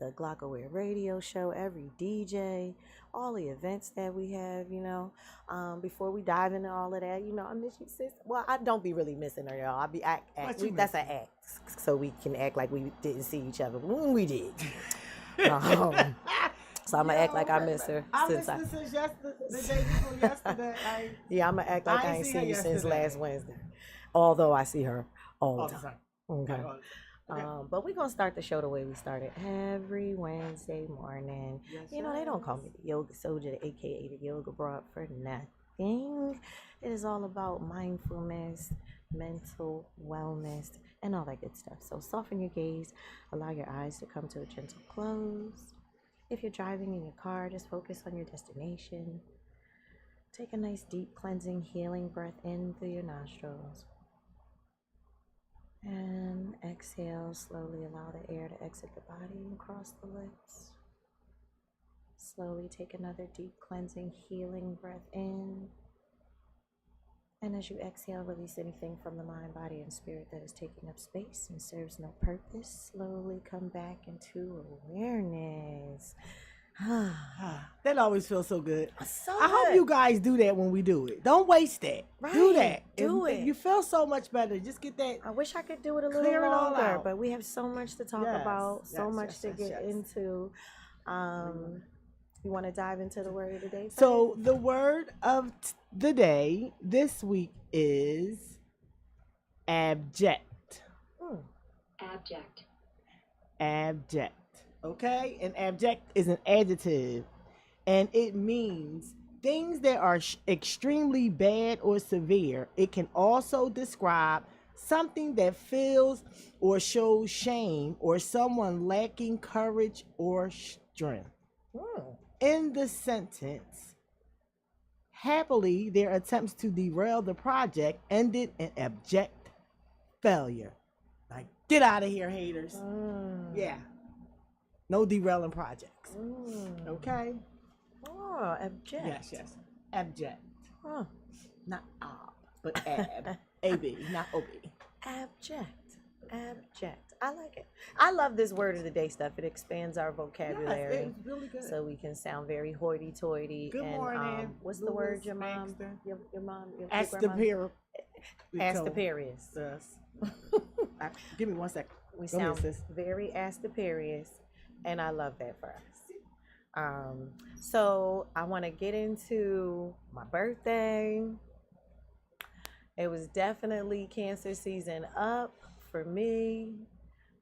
the Glockaware radio show, every DJ, all the events that we have, before we dive into all of that, I miss you, sis. Well, I don't be really missing her, y'all. I be that's an act, so we can act like we didn't see each other when we did. So I'm gonna act like I miss her. I missed her since the day before yesterday. Yeah, I'm gonna act like I ain't seen you since last Wednesday. Although I see her all the time. Okay. But we're gonna start the show the way we started every Wednesday morning. Yes, they don't call me the yoga soldier, aka the yoga broad, for nothing. It is all about mindfulness, mental wellness, and all that good stuff. So soften your gaze, allow your eyes to come to a gentle close. If you're driving in your car, just focus on your destination. Take a nice deep cleansing healing breath in through your nostrils. And exhale, slowly allow the air to exit the body and cross the lips. Slowly take another deep cleansing healing breath in. And as you exhale, release anything from the mind, body, and spirit that is taking up space and serves no purpose. Slowly come back into awareness. That always feels so good. I hope you guys do that when we do it. Don't waste that. Right. Do that. Do it. You feel so much better. Just get that. I wish I could do it a little longer, but we have so much to talk about, so much to get into. You want to dive into the word of the day first? So the word of the day this week is abject. Abject. Abject. Okay? And abject is an adjective, and it means things that are extremely bad or severe. It can also describe something that feels or shows shame or someone lacking courage or strength. In the sentence, happily, their attempts to derail the project ended in abject failure. Like, get out of here, haters. Yeah. No derailing projects. Okay? Oh, abject. Yes. Abject. Huh. Not ob, but ab. A-B, not O-B. Abject. I like it. I love this word of the day stuff. It expands our vocabulary. Yes, it's really good. So we can sound very hoity-toity. Good morning. What's the word your mom? Your mom? Your Astaperious. Astaperious. Yes. Give me 1 second. We sound very astaperious, and I love that for us. So I want to get into my birthday. It was definitely Cancer season up for me.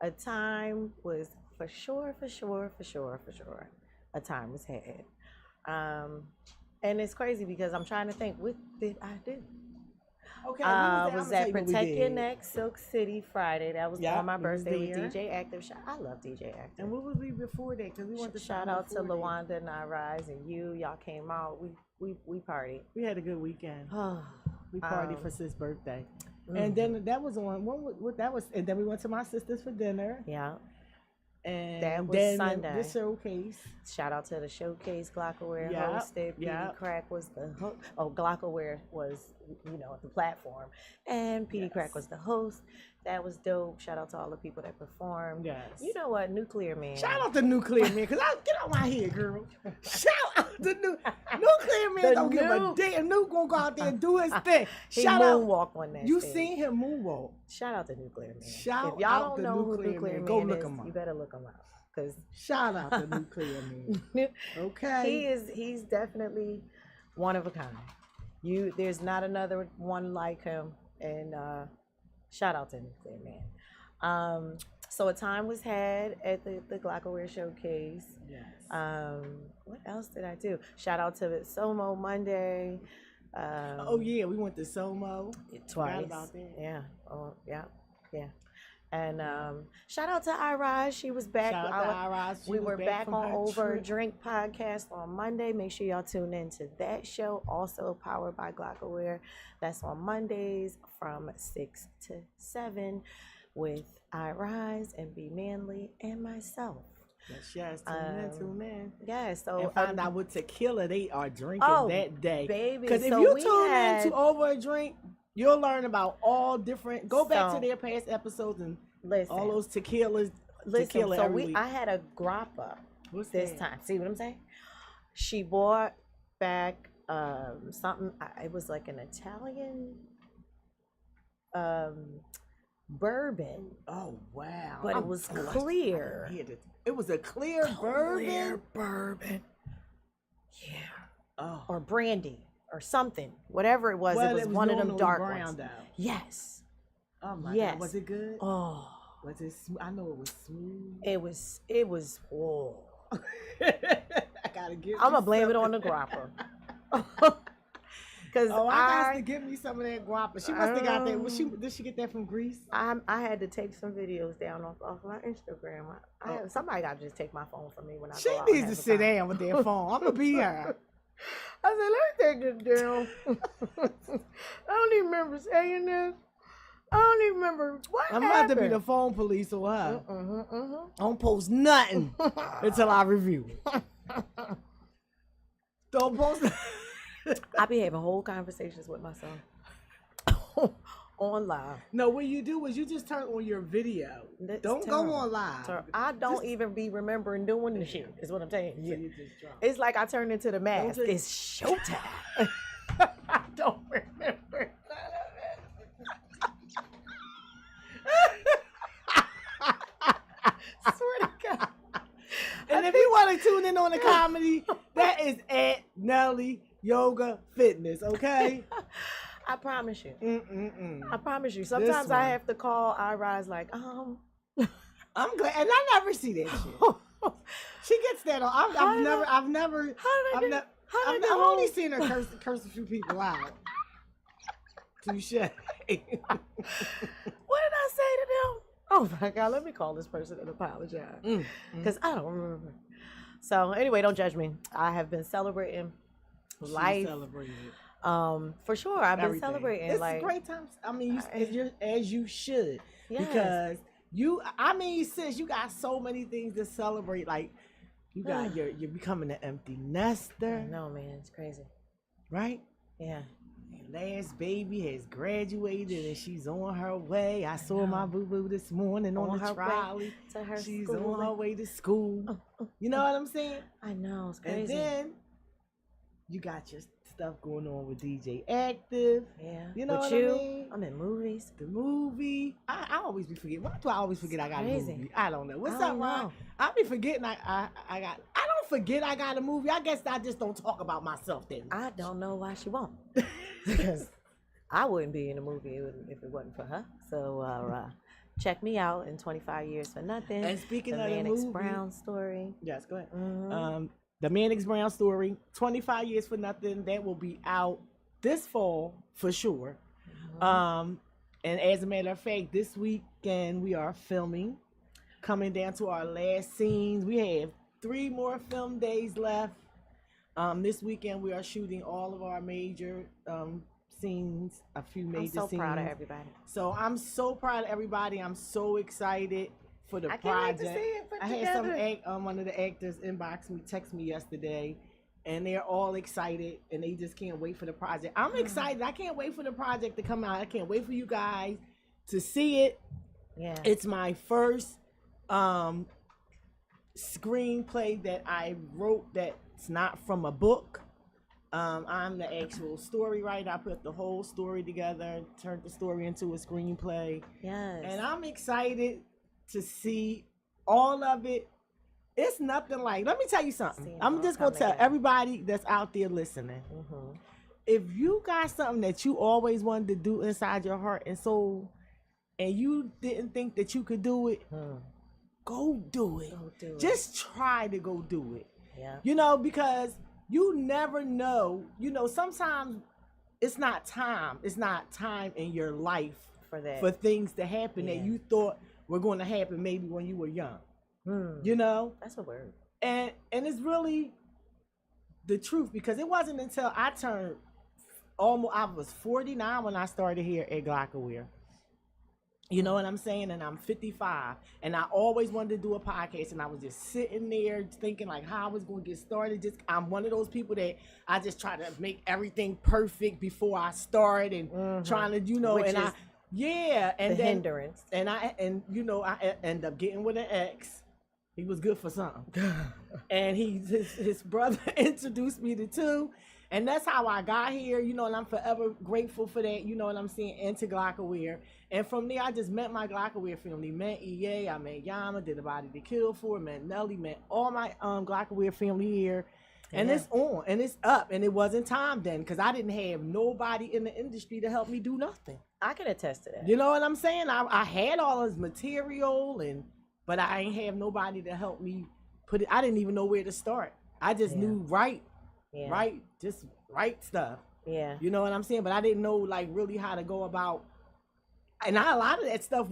A time was for sure. A time was had. And it's crazy because I'm trying to think, what did I do? Okay, was at Protect Your Neck, Silk City Friday. That was on my birthday with DJ Active. I love DJ Active. And what was we before that? Because we went to shout out to Lawanda and I Rise and y'all came out. We partied. We had a good weekend. We partied for sis' birthday. And then that was on and then we went to my sister's for dinner. Yeah. And that was then Sunday. The showcase. Shout out to the showcase Glockaware hosted. PD Crack was the host. Oh, Glockaware was, the platform. And PD Crack was the host. That was dope. Shout out to all the people that performed. Yes. You know what? Nuclear Man. Shout out to Nuclear Man, because I get on my head, girl. Shout out to Nuclear Man. Don't give a damn. Nuke gonna go out there and do his thing. He moonwalk on that You stage. seen him moonwalk. Shout out to Nuclear Man. If y'all don't know who Nuclear Man go is, look him up. You better look him up. Shout out to Nuclear Man. Okay. He's definitely one of a kind. There's not another one like him. And shout out to Nuclear Man. So a time was had at the Glockaware Showcase. Yes. What else did I do? Shout out to Somo Monday. We went to Somo twice. About that. Yeah. Oh, yeah. And shout out to Irise. She was back. Shout out to Irise. We were back on Over a Drink podcast on Monday. Make sure y'all tune into that show. Also powered by Glockaware. That's on Mondays from 6 to 7 with Irise and Be Manly and myself. Yes. Tune in. Yeah, so and find out what tequila they are drinking that day. Baby. Because if you tune in to Over a Drink, you'll learn about all different. Go back to their past episodes and listen, all those tequilas. Listen, tequila so every week. I had a grappa What's this that? time. See what I'm saying? She bought back something. It was like an Italian bourbon. Oh wow! But it was clear. It was a clear bourbon. Yeah. Oh. Or brandy or something. Whatever it was, it was one of them dark ones. Out. Yes. Oh my God. Was it good? Oh. Was it smooth? I know it was smooth. It was whoa. I gotta get I'm gonna blame it on the grappa. Cause I got to get me some of that guapa. She must have got that. Did she get that from Greece? I had to take some videos down off my Instagram. Somebody got to just take my phone from me when I she go out. She needs to sit down with their phone. I'm gonna be her. I said, let me take this down. I don't even remember saying this. I don't even remember what I'm happened. about to be the phone police or her. I don't post nothing until I review it. Don't post. I be having whole conversations with myself on live. No, what you do is you just turn on your video. Don't go on live. I don't even be remembering doing the shit, is what I'm saying. Yeah. It's like I turned into the mask. It's showtime. I don't remember. Swear to God. And if you want to tune in on the comedy, that is at Nelly Yoga Fitness, okay? I promise you. I promise you. Sometimes I have to call iRise like, I'm glad, and I never see that shit. She gets that on. I've only seen her curse a few people out. Touche. What did I say to them? Oh my God, let me call this person and apologize. Because I don't remember. So anyway, don't judge me. I have been celebrating life. For sure. I've been celebrating. It's a great time. I mean, as you should. Yes. Because sis, you got so many things to celebrate. Like you got you're becoming an empty nester. No, man, it's crazy. Right? Yeah. Last baby has graduated and she's on her way. I saw my boo-boo this morning on the trolley. She's on her way to school. You know what I'm saying? I know, it's crazy. And then you got your stuff going on with DJ Active. Yeah. You know what I mean? I'm in movies. The movie. I always be forgetting. Why do I always forget I got a movie? I don't know. What's up, Ron? I be forgetting I don't forget I got a movie. I guess I just don't talk about myself then. I don't know why she won't. Because I wouldn't be in a movie if it wasn't for her. So check me out in 25 Years for Nothing. And speaking of the Mannix movie, Brown story. Yes, go ahead. The Mannix Brown story, 25 Years for Nothing. That will be out this fall for sure. And as a matter of fact, this weekend we are filming, coming down to our last scenes. We have 3 more film days left. This weekend we are shooting all of our major scenes, a few major scenes. I'm so proud of everybody. So I'm so proud of everybody. I'm so excited for the project. Can't wait to see it put together. Had one of the actors inbox me, text me yesterday, and they're all excited and they just can't wait for the project. I'm excited. I can't wait for the project to come out. I can't wait for you guys to see it. Yeah. It's my first screenplay that I wrote that's not from a book. I'm the actual story writer. I put the whole story together, turned the story into a screenplay. Yes. And I'm excited to see all of it. It's nothing like, let me tell you something. I'm just going to tell everybody that's out there listening. If you got something that you always wanted to do inside your heart and soul, and you didn't think that you could do it, go do it. Just try to go do it. Yeah. You know, because you never know. You know, sometimes it's not time. It's not time in your life for things to happen that you thought were going to happen maybe when you were young. You know? That's a word. And it's really the truth, because it wasn't until I turned I was 49 when I started here at Glockaware. You know what I'm saying? And I'm 55. And I always wanted to do a podcast. And I was just sitting there thinking like how I was going to get started. I'm one of those people that I just try to make everything perfect before I start and trying to, you know, Yeah, and the then hindrance. and you know I end up getting with an ex. He was good for something, and his brother introduced me to two, and that's how I got here. You know, and I'm forever grateful for that. You know what I'm saying? Into Glockaware, and from there I just met my Glockaware family. Met EA, I met Yama, did a body to kill for, met Nelly, met all my Glockaware family here. And it's on and it's up, and it wasn't time then because I didn't have nobody in the industry to help me do nothing. I can attest to that. You know what I'm saying? I had all this material, but I ain't have nobody to help me put it. I didn't even know where to start. I just knew just write stuff. Yeah. You know what I'm saying? But I didn't know like really how to go about. And a lot of that stuff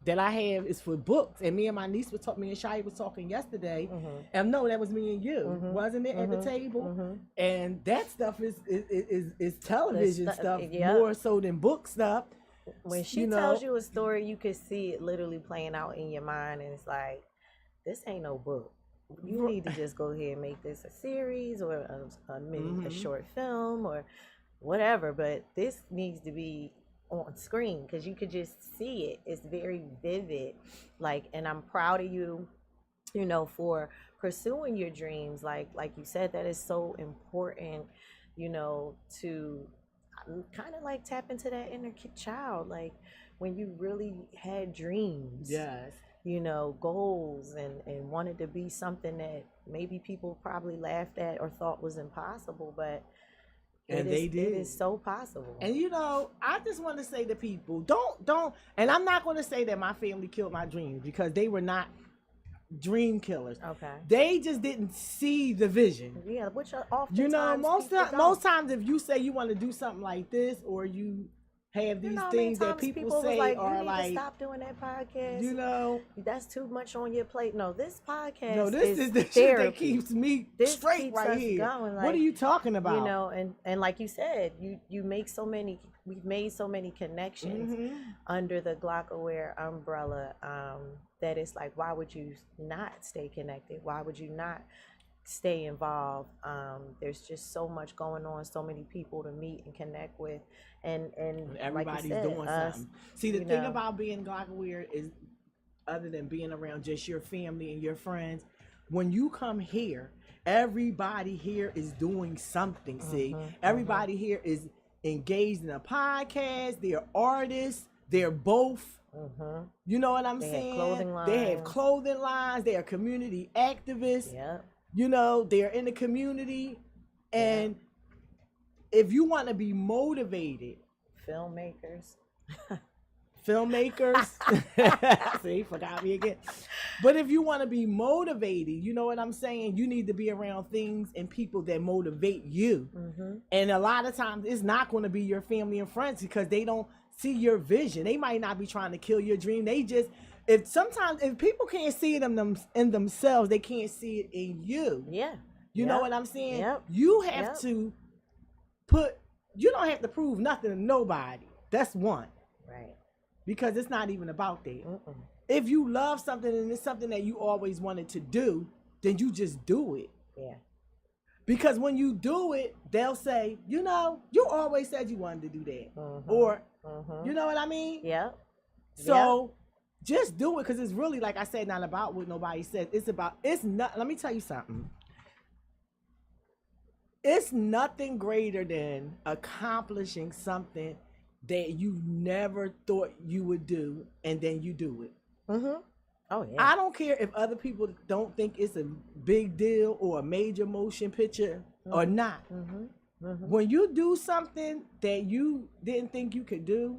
that I have is for books. And me and my niece me and Shai was talking yesterday. And no, that was me and you, wasn't it, at the table? And that stuff is television stuff more so than book stuff. When she tells you a story, you can see it literally playing out in your mind, and it's like, this ain't no book. You need to just go ahead and make this a series or a short film or whatever. But this needs to be on screen because you could just see it. It's very vivid. Like, and I'm proud of you, you know, for pursuing your dreams. Like you said, that is so important, you know, to kind of like tap into that inner child. Like when you really had dreams. Yes. You know, goals and wanted to be something that maybe people probably laughed at or thought was impossible, but and they did. It is so possible. And you know, I just want to say to people, don't. And I'm not going to say that my family killed my dreams because they were not dream killers. Okay. They just didn't see the vision. Yeah, which are often, you know, most times if you say you want to do something like this or you have these things that people say like, are you need like, to stop doing that podcast. You know, that's too much on your plate. No, this podcast. No, this is the therapy. shit that keeps me straight keeps right here. Going. Like, what are you talking about? You know, and like you said, you make so many. We've made so many connections under the Glockaware umbrella that it's like, why would you not stay connected? Why would you not stay involved? There's just so much going on, so many people to meet and connect with, and everybody's like doing something. See, the thing about being Glockaware is, other than being around just your family and your friends, when you come here, everybody here is doing something. See, everybody here is engaged in a podcast. They're artists. They're both. You know what I'm saying? They have clothing lines. They are community activists. Yep. You know, they're in the community. And if you want to be motivated, filmmakers. See, forgot me again. But if you want to be motivated, you know what I'm saying? You need to be around things and people that motivate you. And a lot of times it's not going to be your family and friends because they don't see your vision. They might not be trying to kill your dream. They just, if people can't see it in themselves, they can't see it in you. Yeah. You know what I'm saying? Yep. You have to you don't have to prove nothing to nobody. That's one. Right. Because it's not even about that. If you love something and it's something that you always wanted to do, then you just do it. Yeah. Because when you do it, they'll say, you know, you always said you wanted to do that. Or, you know what I mean? Yeah. So just do it, because it's really, like I said, not about what nobody says. Let me tell you something. It's nothing greater than accomplishing something that you never thought you would do, and then you do it. Oh yeah. I don't care if other people don't think it's a big deal or a major motion picture or not. When you do something that you didn't think you could do,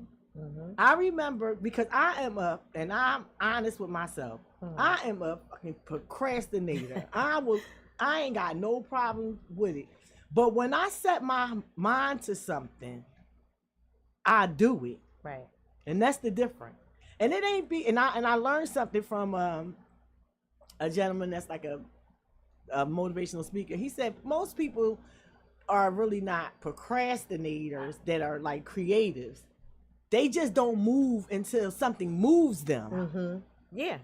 I remember, because I'm honest with myself. I am a fucking procrastinator. I ain't got no problem with it. But when I set my mind to something, I do it. Right. And that's the difference. And it ain't and I learned something from a gentleman that's like a motivational speaker. He said most people are really not procrastinators that are like creatives. They just don't move until something moves them. Yeah.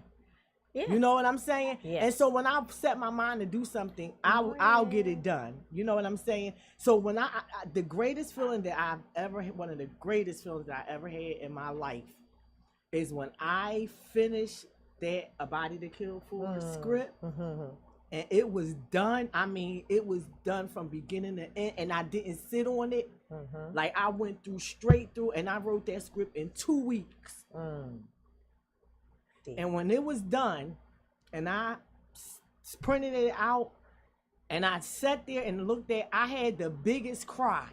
Yeah. You know what I'm saying? Yes. And so when I set my mind to do something, I'll get it done. You know what I'm saying? So when the greatest feeling that one of the greatest feelings that I ever had in my life is when I finished that A Body to Kill For script. And it was done. I mean, it was done from beginning to end, and I didn't sit on it. Like I went straight through, and I wrote that script in 2 weeks. And when it was done, and I printed it out, and I sat there and looked at, I had the biggest cry.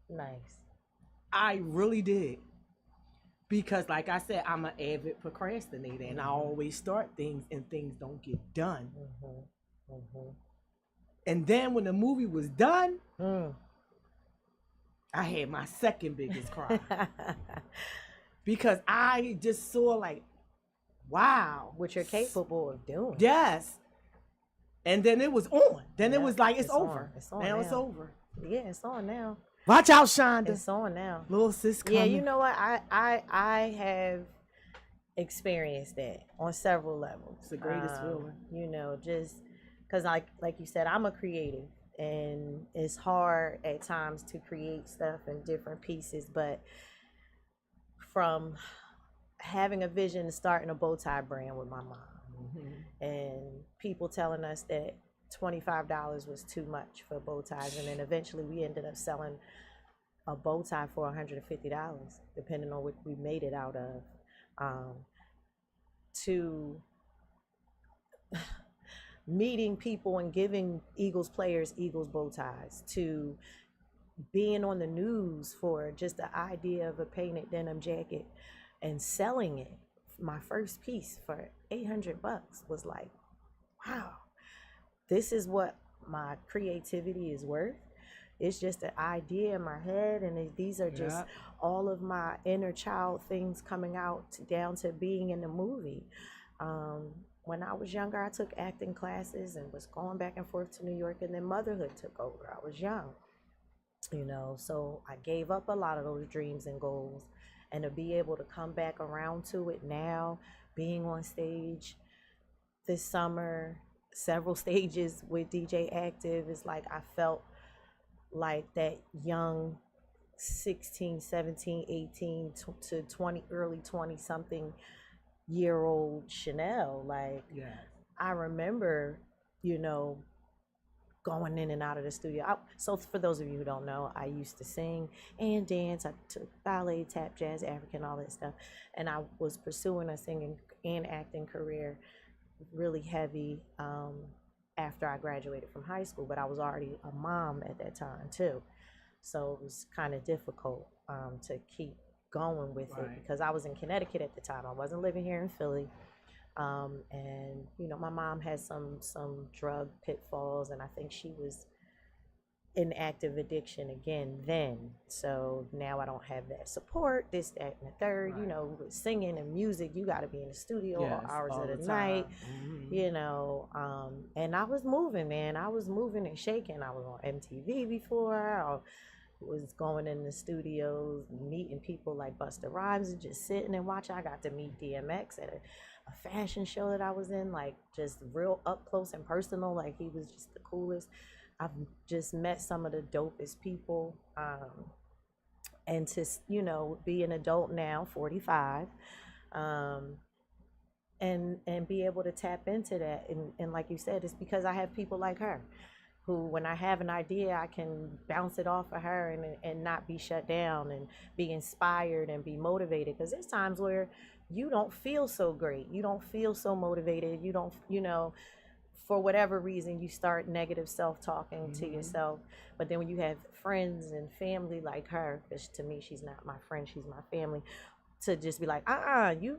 Nice. I really did. Because like I said, I'm an avid procrastinator, and I always start things and things don't get done. And then when the movie was done, I had my second biggest cry. Because I just saw like, wow. What you're capable of doing. Yes. And then it was on. Then it was like, it's over. It's on now now. It's over. Yeah, it's on now. Watch out, Shonda. It's on now. Little sis coming. Yeah, you know what? I have experienced that on several levels. It's the greatest feeling. You know, just because like you said, I'm a creative, and it's hard at times to create stuff in different pieces, but from having a vision to starting a bow tie brand with my mom, and people telling us that $25 was too much for bow ties, and then eventually we ended up selling a bow tie for $150, depending on what we made it out of, to meeting people and giving Eagles players Eagles bow ties, to being on the news for just the idea of a painted denim jacket and selling it. My first piece for $800 was like, wow, this is what my creativity is worth. It's just an idea in my head, and these are just all of my inner child things coming out down to being in the movie. When I was younger, I took acting classes and was going back and forth to New York, and then motherhood took over. I was young, you know, so I gave up a lot of those dreams and goals, and to be able to come back around to it now, being on stage this summer, several stages with DJ Active, is like I felt like that young 16, 17, 18 to 20, early 20 something year old Chanel. Like, I remember, you know, going in and out of the studio. So for those of you who don't know, I used to sing and dance. I took ballet, tap, jazz, African, all that stuff. And I was pursuing a singing and acting career really heavy after I graduated from high school, but I was already a mom at that time too. So it was kind of difficult to keep going with it, because I was in Connecticut at the time. I wasn't living here in Philly. And you know, my mom had some drug pitfalls, and I think she was in active addiction again then. So now I don't have that support, this, that, and the third. You know, with singing and music, you got to be in the studio all hours of the night. You know, and I was moving, man. I was moving and shaking. I was on MTV before. I was going in the studios, meeting people like Busta Rhymes, and just sitting and watching. I got to meet DMX at a fashion show that I was in, like just real up close and personal. Like, he was just the coolest. I've just met some of the dopest people, and to, you know, be an adult now, 45, and be able to tap into that. And like you said, it's because I have people like her, who, when I have an idea, I can bounce it off of her and not be shut down, and be inspired and be motivated. Because there's times where you don't feel so great, you don't feel so motivated, you don't, you know, for whatever reason, you start negative self-talking to yourself. But then when you have friends and family like her, because to me, she's not my friend, she's my family, to just be like, you,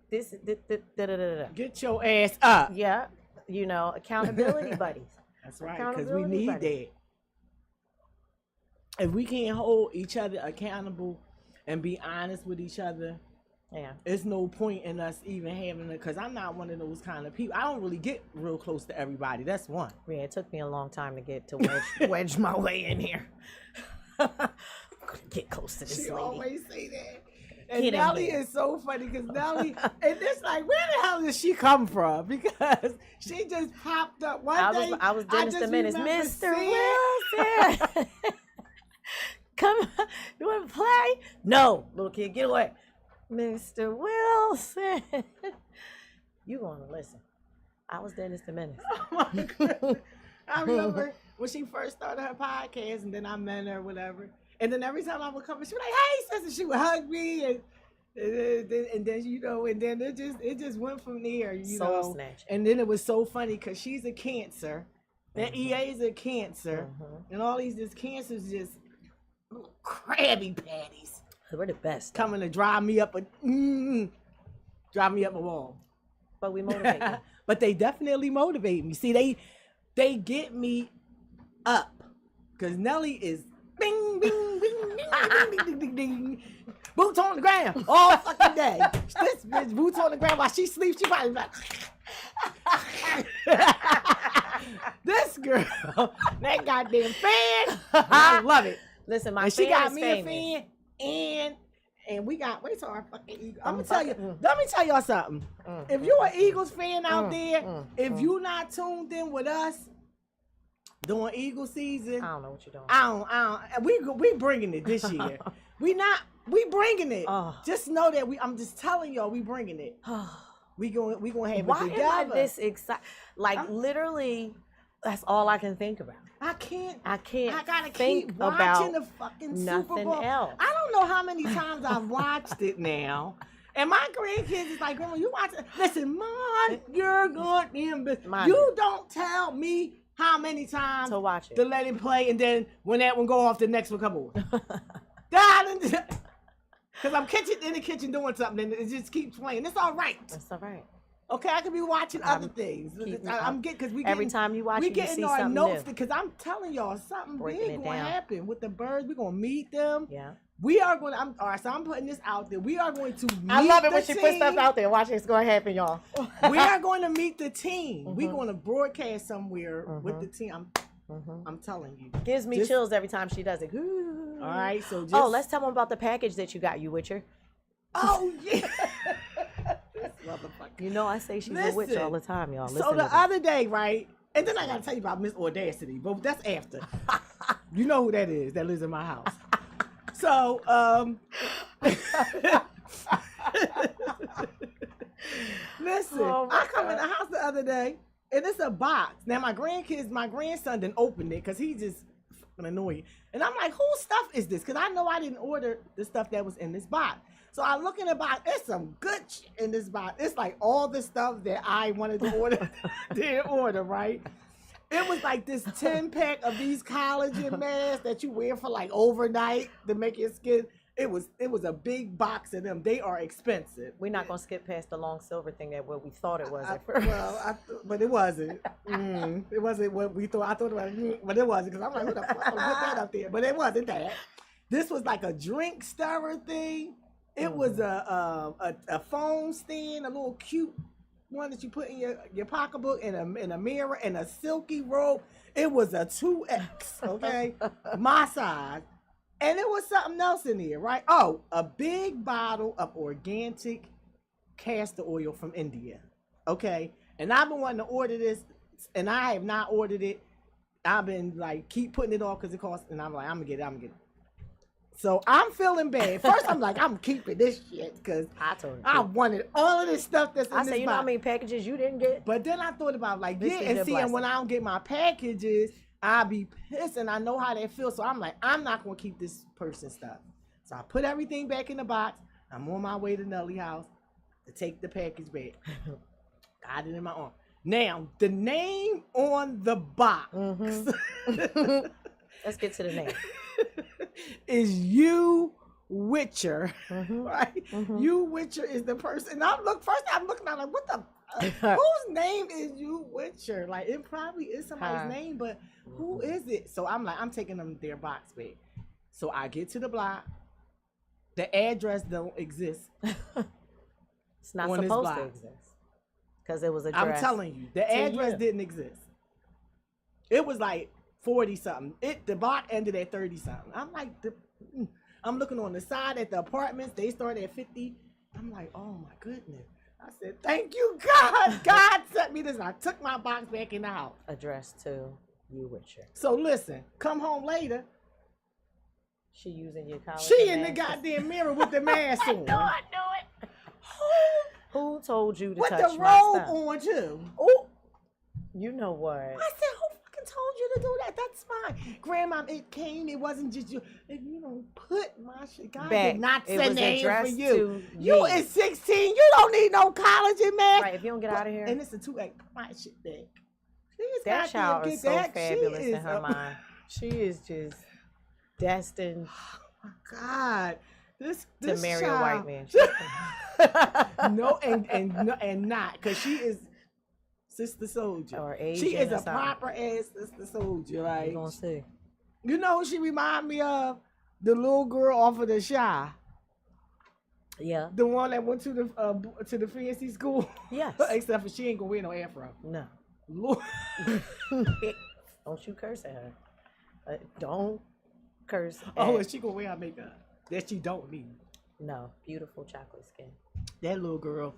this, get your ass up. Yeah, you know, accountability buddies. That's right, because we need that. If we can't hold each other accountable and be honest with each other, it's no point in us even having it, because I'm not one of those kind of people. I don't really get real close to everybody. That's one. Yeah, it took me a long time to get to wedge my way in here. Get close to this lady. She always say that. And Nelly is so funny because Nelly, and it's like, where the hell did she come from? Because she just popped up one day. I was Dennis the Menace, Mr. Wilson. Come on, you want to play? No, little kid, get away. Mr. Wilson. You want to listen. I was Dennis the Menace. Oh my God. I remember when she first started her podcast, and then I met her, whatever. And then every time I would come, she was like, "Hey, sister," she would hug me, and then you know, and then it just went from there, you know. Snatch. And then it was so funny because she's a Cancer, that EA is a Cancer, and all these cancers just little crabby patties. We're the best. Coming to drive me up a wall. But we motivate them. But they definitely motivate me. See, they get me up because Nelly is bing, bing, bing, ding, ding, ding, ding, ding. Boots on the ground all fucking day. This bitch boots on the ground while she sleeps. She probably like, this girl, that goddamn fan. I love it. Listen, my and fan she got is me famous. a fan, and we got wait till our fucking Eagles. I'm gonna tell you. Let me tell y'all something. If you're an Eagles fan out there, if you not tuned in with us during Eagle season, I don't know what you're doing. I don't. We bringing it this year. We bringing it. Just know that I'm just telling y'all, we bringing it. we gonna have Why it together. am I this excited? Like literally, that's all I can think about. I can't. I gotta think keep about watching the fucking Super nothing Bowl. else. I don't know how many times I've watched it now. And my grandkids is like, Grandma, you watch it. Listen, mind your goddamn business. You don't tell me how many times to watch it, to let it play, and then when that one go off, the next one come on. Because I'm in the kitchen doing something, and it just keeps playing. It's all right. That's all right. Okay, I could be watching other things. I'm getting because every time you watch, we getting our notes because I'm telling y'all something big gonna happen with the birds. We're gonna meet them. Yeah, we are going. All right, so I'm putting this out there. We are going to. Meet I love it when she put stuff out there. Watch it's gonna happen, y'all. We are going to meet the team. We're going to broadcast somewhere with the team. I'm telling you. Gives me chills every time she does it. All right, so let's tell them about the package that you got, you witcher. Oh yeah. You know I say she's a witch all the time, y'all. Listen so the other day, right? And then I gotta tell you about Miss Audacity, but that's after. You know who that is that lives in my house. So listen, I come in the house the other day and it's a box. Now my grandson didn't open it because he just annoying. And I'm like, whose stuff is this? Because I know I didn't order the stuff that was in this box. So I look in the box, there's some good shit in this box. It's like all the stuff that I wanted to order, didn't order, right? It was like this 10-pack of these collagen masks that you wear for like overnight to make your skin. It was a big box of them. They are expensive. We're not gonna skip past the long silver thing that what we thought it was at first. But it wasn't. It wasn't what we thought. I thought it was, but it wasn't because I'm like, what the fuck? Put that up there. But it wasn't that. This was like a drink stirrer thing. It was a phone stand, a little cute one that you put in your pocketbook, and a mirror and a silky robe. It was a 2X, okay, my size, and it was something else in here, right? Oh, a big bottle of organic castor oil from India, okay. And I've been wanting to order this, and I have not ordered it. I've been like keep putting it off because it costs, and I'm like, I'm gonna get it. So I'm feeling bad. First, I'm like, I'm keeping this shit because I wanted all of this stuff that's in this box. You know how many packages you didn't get? But then I thought about like, and when I don't get my packages, I'll be pissed, and I know how that feels. So I'm like, I'm not going to keep this person's stuff. So I put everything back in the box. I'm on my way to Nelly house to take the package back. Got it in my arm. Now, the name on the box. Let's get to the name. Is you Witcher, right? You Witcher is the person. I'm looking at like, what the whose name is you Witcher? Like it probably is somebody's name, but who is it? So I'm like, I'm taking them their box back. So I get to the block. The address don't exist. It's not supposed to exist because it was a. I'm telling you, the address didn't exist. It was like 40 something. The block ended at 30 something. I'm like, I'm looking on the side at the apartments. They start at 50. I'm like, oh my goodness. I said, thank you, God. God sent me this. And I took my box back in the house. Addressed to you, Richard. So listen, come home later. She using your college. She in the goddamn mirror with the mask on. I know it. Who told you to with touch the my robe stuff? on too? Oh, you know what? I said, who fucking told you to do that? That's fine. Grandma, it wasn't just you. If you don't put my shit, God did not send that for you. You is 16. You don't need no college in math. Right, if you don't get out of here. And it's a 2X. Put my shit back. That child is so fabulous in her mind. She is just destined oh my God. This to marry child. a white man. No, and not, because she is Sister Soldier. Or Asian she is or a something. proper ass Sister Soldier. Like, You gonna see? you know who she remind me of? The little girl off of The Shy. Yeah. The one that went to the fancy school. Yes. Except for she ain't gonna wear no afro. No. Lord. Don't you curse at her. Don't curse. Oh, at- and she gonna wear her makeup that she don't need. No. Beautiful chocolate skin. That little girl,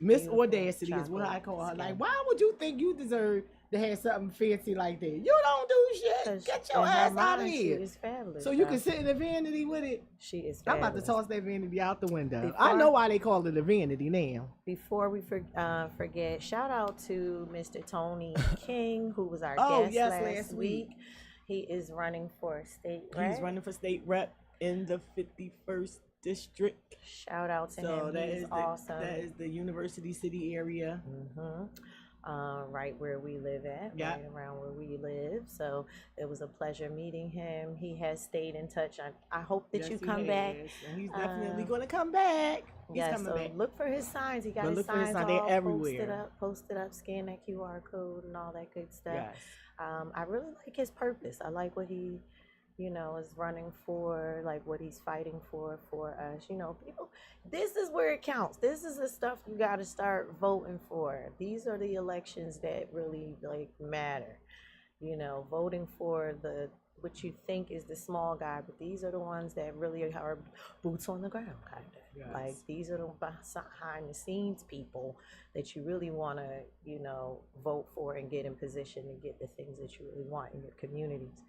Miss Beautiful Audacity is what I call her. skin. Like, why would you think you deserve to have something fancy like that? You don't do shit. 'Cause Get your in her ass out of mind, here. She is fabulous. So you bro. can sit in the vanity with it. She is I'm fabulous. about to toss that vanity out the window. Before- I know why they call it a vanity now. Before we forget, shout out to Mr. Tony King, who was our Oh, guest yes, last week. He is running for state rep. He's running for state rep in the 51st district. Shout out to So him. that He's is awesome. that is the University City area. Right where we live at, Yeah. right around where we live. So it was a pleasure meeting him. He has stayed in touch. I hope that Yes, you he come back. has. And he's definitely Uh, going to come back. He's Yeah, coming so back. look for his signs. He got But his look for his signs sign. all They're everywhere. posted up, scan that QR code and all that good stuff. Yes. I really like his purpose. I like what he, is running for, like what he's fighting for us. People, this is where it counts. This is the stuff you got to start voting for. These are the elections that really matter. Voting for what you think is the small guy, but these are the ones that really are boots on the ground, kind of. Yes. Like these are the behind the scenes people that you really want to, vote for and get in position to get the things that you really want in your communities.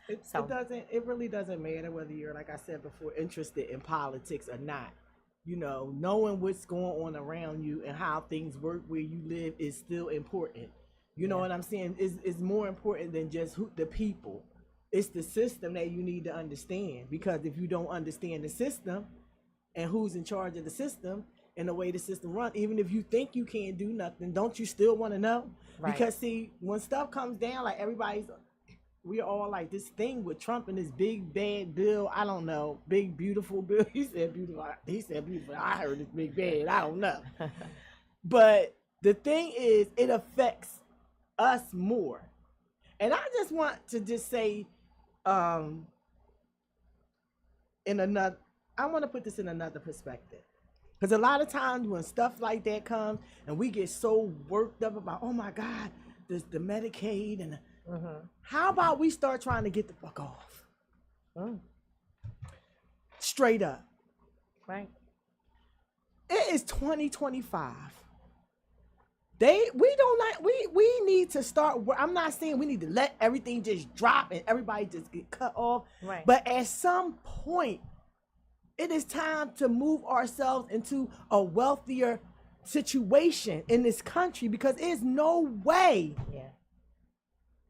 It really doesn't matter whether you're, like I said before, interested in politics or not. Knowing what's going on around you and how things work where you live is still important. You know what I'm saying? It's more important than just the people. It's the system that you need to understand, because if you don't understand the system and who's in charge of the system and the way the system runs, even if you think you can't do nothing, don't you still want to know? Right. Because see, when stuff comes down, like we're all like this thing with Trump and this big bad bill. I don't know, big beautiful bill. He said beautiful. I heard it's big bad. I don't know. But the thing is, it affects us more. And I just want to say, I want to put this in another perspective. Because a lot of times when stuff like that comes and we get so worked up about, oh my God, there's the Medicaid and how about we start trying to get the fuck off? Straight up. Right. It is 2025. We need to start. I'm not saying we need to let everything just drop and everybody just get cut off. Right. But at some point, it is time to move ourselves into a wealthier situation in this country, because there's no way. Yeah.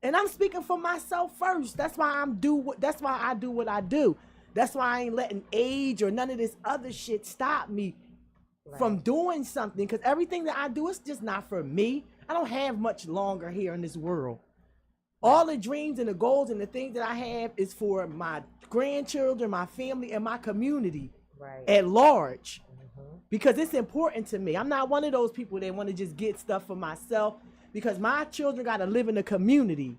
And I'm speaking for myself first. That's why I do what I do. That's why I ain't letting age or none of this other shit stop me from doing something, because everything that I do is just not for me. I don't have much longer here in this world. All the dreams and the goals and the things that I have is for my grandchildren, my family, and my community at large, because it's important to me. I'm not one of those people that want to just get stuff for myself, because my children got to live in a community.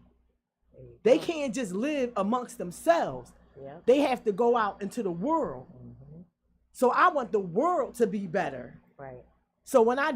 They can't just live amongst themselves. They have to go out into the world. So I want the world to be better. Right. So when I